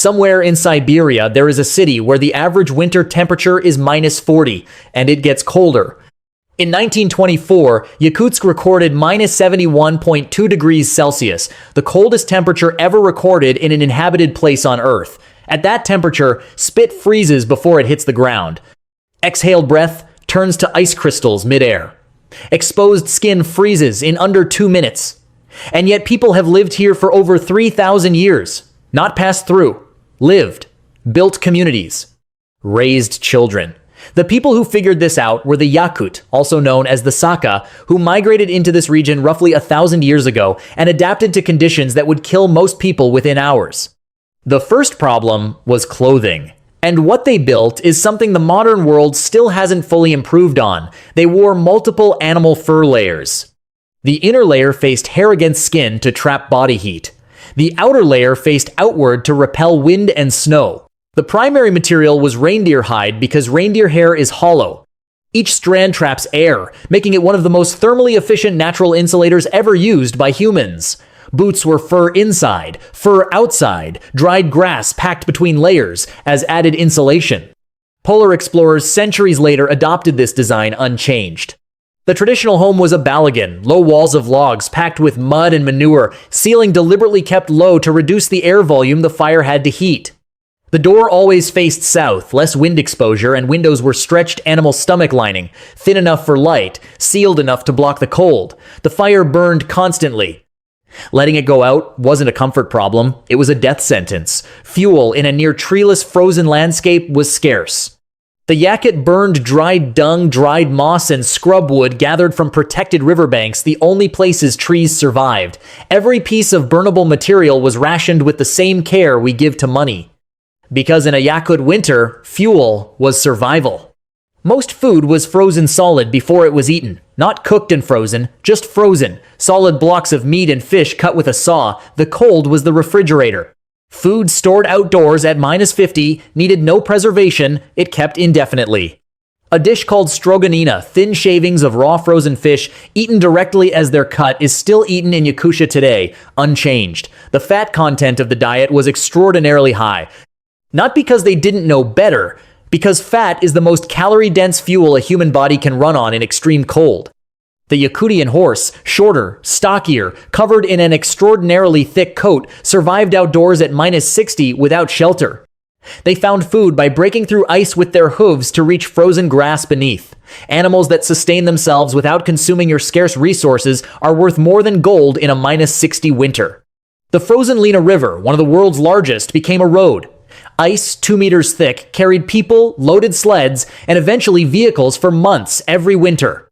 Somewhere in Siberia, there is a city where the average winter temperature is -40, and it gets colder. In 1924, Yakutsk recorded -71.2 degrees Celsius, the coldest temperature ever recorded in an inhabited place on Earth. At that temperature, spit freezes before it hits the ground. Exhaled breath turns to ice crystals midair. Exposed skin freezes in under 2 minutes. And yet people have lived here for over 3,000 years. Not passed through. Lived. Built communities. Raised children. The people who figured this out were the Yakut, also known as the Saka, who migrated into this region roughly 1,000 years ago and adapted to conditions that would kill most people within hours. The first problem was clothing. And what they built is something the modern world still hasn't fully improved on. They wore multiple animal fur layers. The inner layer faced hair against skin to trap body heat. The outer layer faced outward to repel wind and snow. The primary material was reindeer hide because reindeer hair is hollow. Each strand traps air, making it one of the most thermally efficient natural insulators ever used by humans. Boots were fur inside, fur outside, dried grass packed between layers as added insulation. Polar explorers centuries later adopted this design unchanged. The traditional home was a balagan, low walls of logs packed with mud and manure, ceiling deliberately kept low to reduce the air volume the fire had to heat. The door always faced south, less wind exposure, and windows were stretched animal stomach lining, thin enough for light, sealed enough to block the cold. The fire burned constantly. Letting it go out wasn't a comfort problem, it was a death sentence. Fuel in a near treeless frozen landscape was scarce. The Yakut burned dried dung, dried moss, and scrub wood gathered from protected riverbanks, the only places trees survived. Every piece of burnable material was rationed with the same care we give to money. Because in a Yakut winter, fuel was survival. Most food was frozen solid before it was eaten. Not cooked and frozen, just frozen. Solid blocks of meat and fish cut with a saw. The cold was the refrigerator. Food stored outdoors at -50 needed no preservation, it kept indefinitely. A dish called stroganina, thin shavings of raw frozen fish, eaten directly as they're cut, is still eaten in Yakutia today, unchanged. The fat content of the diet was extraordinarily high. Not because they didn't know better, because fat is the most calorie-dense fuel a human body can run on in extreme cold. The Yakutian horse, shorter, stockier, covered in an extraordinarily thick coat, survived outdoors at -60 without shelter. They found food by breaking through ice with their hooves to reach frozen grass beneath. Animals that sustain themselves without consuming your scarce resources are worth more than gold in a -60 winter. The frozen Lena River, one of the world's largest, became a road. Ice 2 meters thick carried people, loaded sleds, and eventually vehicles for months every winter.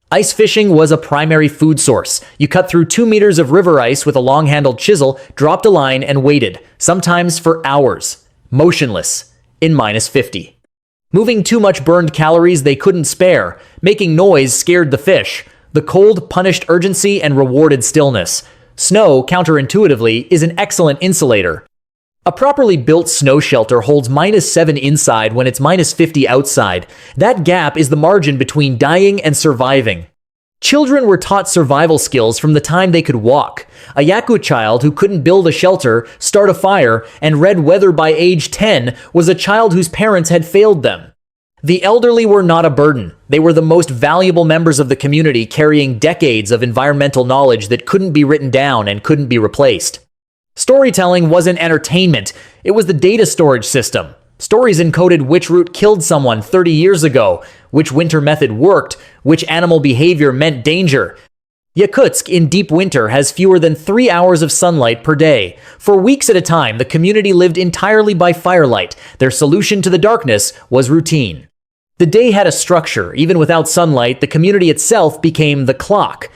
Ice fishing was a primary food source. You cut through 2 meters of river ice with a long-handled chisel, dropped a line, and waited, sometimes for hours, motionless, in -50. Moving too much burned calories they couldn't spare. Making noise scared the fish. The cold punished urgency and rewarded stillness. Snow, counterintuitively, is an excellent insulator. A properly built snow shelter holds -7 inside when it's -50 outside. That gap is the margin between dying and surviving. Children were taught survival skills from the time they could walk. A Yakut child who couldn't build a shelter, start a fire, and read weather by age 10 was a child whose parents had failed them. The elderly were not a burden. They were the most valuable members of the community, carrying decades of environmental knowledge that couldn't be written down and couldn't be replaced. Storytelling wasn't entertainment, it was the data storage system. Stories encoded which route killed someone 30 years ago, which winter method worked, which animal behavior meant danger. Yakutsk in deep winter has fewer than 3 hours of sunlight per day. For weeks at a time, the community lived entirely by firelight. Their solution to the darkness was routine. The day had a structure. Even without sunlight, the community itself became the clock.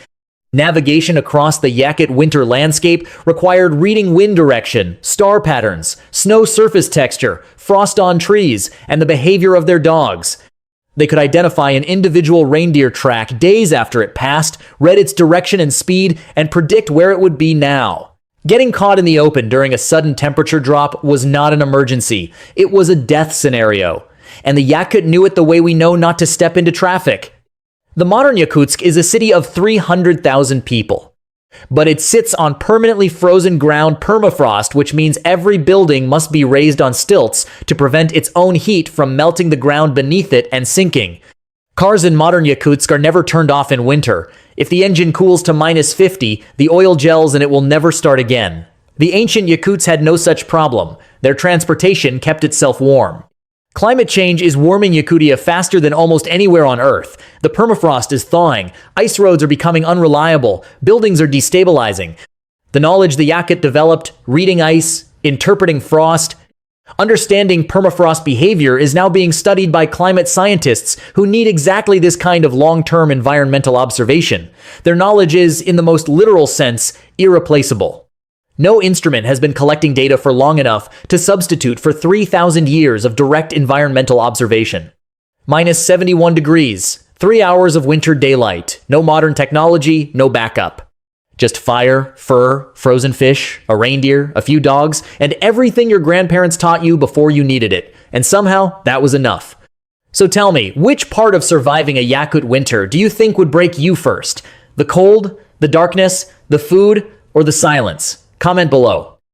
Navigation across the Yakut winter landscape required reading wind direction, star patterns, snow surface texture, frost on trees, and the behavior of their dogs. They could identify an individual reindeer track days after it passed, read its direction and speed, and predict where it would be now. Getting caught in the open during a sudden temperature drop was not an emergency. It was a death scenario. And the Yakut knew it the way we know not to step into traffic. The modern Yakutsk is a city of 300,000 people. But it sits on permanently frozen ground permafrost, which means every building must be raised on stilts to prevent its own heat from melting the ground beneath it and sinking. Cars in modern Yakutsk are never turned off in winter. If the engine cools to -50, the oil gels and it will never start again. The ancient Yakuts had no such problem. Their transportation kept itself warm. Climate change is warming Yakutia faster than almost anywhere on Earth. The permafrost is thawing, ice roads are becoming unreliable, buildings are destabilizing. The knowledge the Yakut developed, reading ice, interpreting frost, understanding permafrost behavior is now being studied by climate scientists who need exactly this kind of long-term environmental observation. Their knowledge is, in the most literal sense, irreplaceable. No instrument has been collecting data for long enough to substitute for 3,000 years of direct environmental observation. -71 degrees, 3 hours of winter daylight, no modern technology, no backup. Just fire, fur, frozen fish, a reindeer, a few dogs, and everything your grandparents taught you before you needed it. And somehow, that was enough. So tell me, which part of surviving a Yakut winter do you think would break you first? The cold, the darkness, the food, or the silence? Comment below.